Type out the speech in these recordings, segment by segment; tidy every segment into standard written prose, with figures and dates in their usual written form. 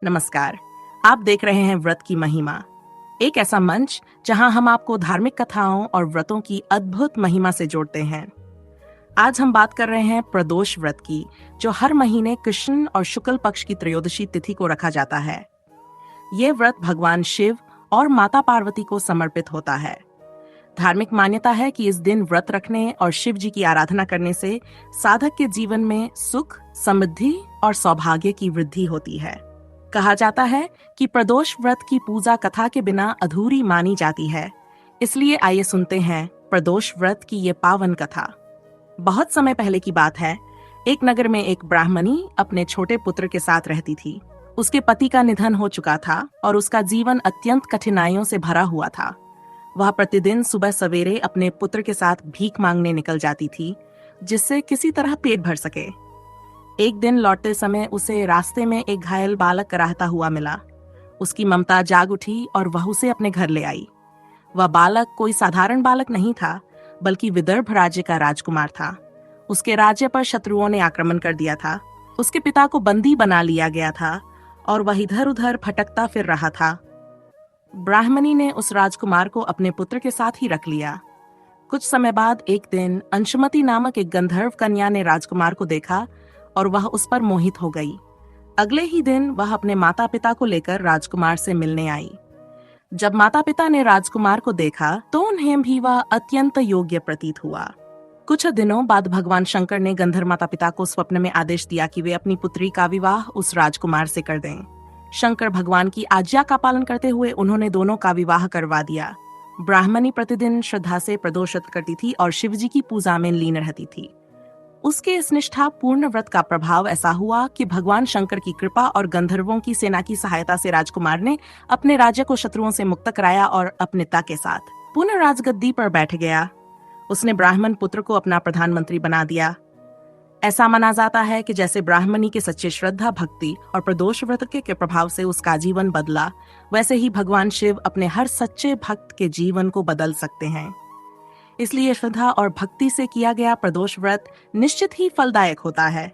नमस्कार। आप देख रहे हैं व्रत की महिमा, एक ऐसा मंच जहां हम आपको धार्मिक कथाओं और व्रतों की अद्भुत महिमा से जोड़ते हैं। आज हम बात कर रहे हैं प्रदोष व्रत की, जो हर महीने कृष्ण और शुक्ल पक्ष की त्रयोदशी तिथि को रखा जाता है। ये व्रत भगवान शिव और माता पार्वती को समर्पित होता है। धार्मिक मान्यता है कि इस दिन व्रत रखने और शिव जी की आराधना करने से साधक के जीवन में सुख, समृद्धि और सौभाग्य की वृद्धि होती है। कहा जाता है कि प्रदोष व्रत की पूजा कथा के बिना अधूरी मानी जाती है। इसलिए आइए सुनते हैं प्रदोष व्रत की ये पावन कथा। बहुत समय पहले की बात है। एक नगर में एक ब्राह्मणी अपने छोटे पुत्र के साथ रहती थी। उसके पति का निधन हो चुका था और उसका जीवन अत्यंत कठिनाइयों से भरा हुआ था। वह प्रतिदिन सुबह सवेरे अपने पुत्र के साथ भीख मांगने निकल जाती थी, जिससे किसी तरह पेट भर सके। एक दिन लौटते समय उसे रास्ते में एक घायल बालक कराहता हुआ मिला। उसकी ममता जाग उठी और वह उसे अपने घर ले आई। वह बालक कोई साधारण बालक नहीं था, बल्कि विदर्भ राज्य का राजकुमार था। उसके राज्य पर शत्रुओं ने आक्रमण कर दिया था। उसके पिता को बंदी बना लिया गया था और वह इधर उधर भटकता फिर रहा था। ब्राह्मणी ने उस राजकुमार को अपने पुत्र के साथ ही रख लिया। कुछ समय बाद एक दिन अंशुमति नामक एक गंधर्व कन्या ने राजकुमार को देखा और वह उस पर मोहित हो गई। अगले ही दिन वह अपने माता पिता को लेकर राजकुमार से मिलने आई। जब माता पिता ने राजकुमार को देखा तो उन्हें भी वह अत्यंत योग्य प्रतीत हुआ। कुछ दिनों बाद भगवान शंकर ने गंधर्व माता पिता को स्वप्न में आदेश दिया कि वे अपनी पुत्री का विवाह उस राजकुमार से कर दें। शंकर भगवान की आज्ञा का पालन करते हुए उन्होंने दोनों का विवाह करवा दिया। ब्राह्मणी प्रतिदिन श्रद्धा से प्रदोष व्रत करती थी और शिव जी की पूजा में लीन रहती थी। उसके इस निष्ठा पूर्ण व्रत का प्रभाव ऐसा हुआ कि भगवान शंकर की कृपा और गंधर्वों की सेना की सहायता से राजकुमार ने अपने राज्य को शत्रुओं से मुक्त कराया और अपनेता के साथ पुनः राजगद्दी पर बैठ गया। उसने ब्राह्मण पुत्र को अपना प्रधानमंत्री बना दिया। ऐसा माना जाता है कि जैसे ब्राह्मणी के सच्चे श्रद्धा, भक्ति और प्रदोष व्रत के प्रभाव से उसका जीवन बदला, वैसे ही भगवान शिव अपने हर सच्चे भक्त के जीवन को बदल सकते हैं। इसलिए श्रद्धा और भक्ति से किया गया प्रदोष व्रत निश्चित ही फलदायक होता है।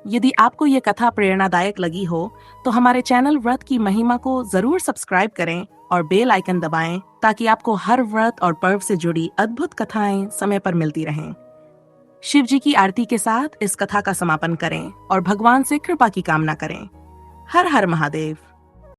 यदि आपको ये कथा प्रेरणादायक लगी हो तो हमारे चैनल व्रत की महिमा को जरूर सब्सक्राइब करें और बेल आइकन दबाएं, ताकि आपको हर व्रत और पर्व से जुड़ी अद्भुत कथाएं समय पर मिलती रहें। शिव जी की आरती के साथ इस कथा का समापन करें और भगवान से कृपा की कामना करें। हर हर महादेव।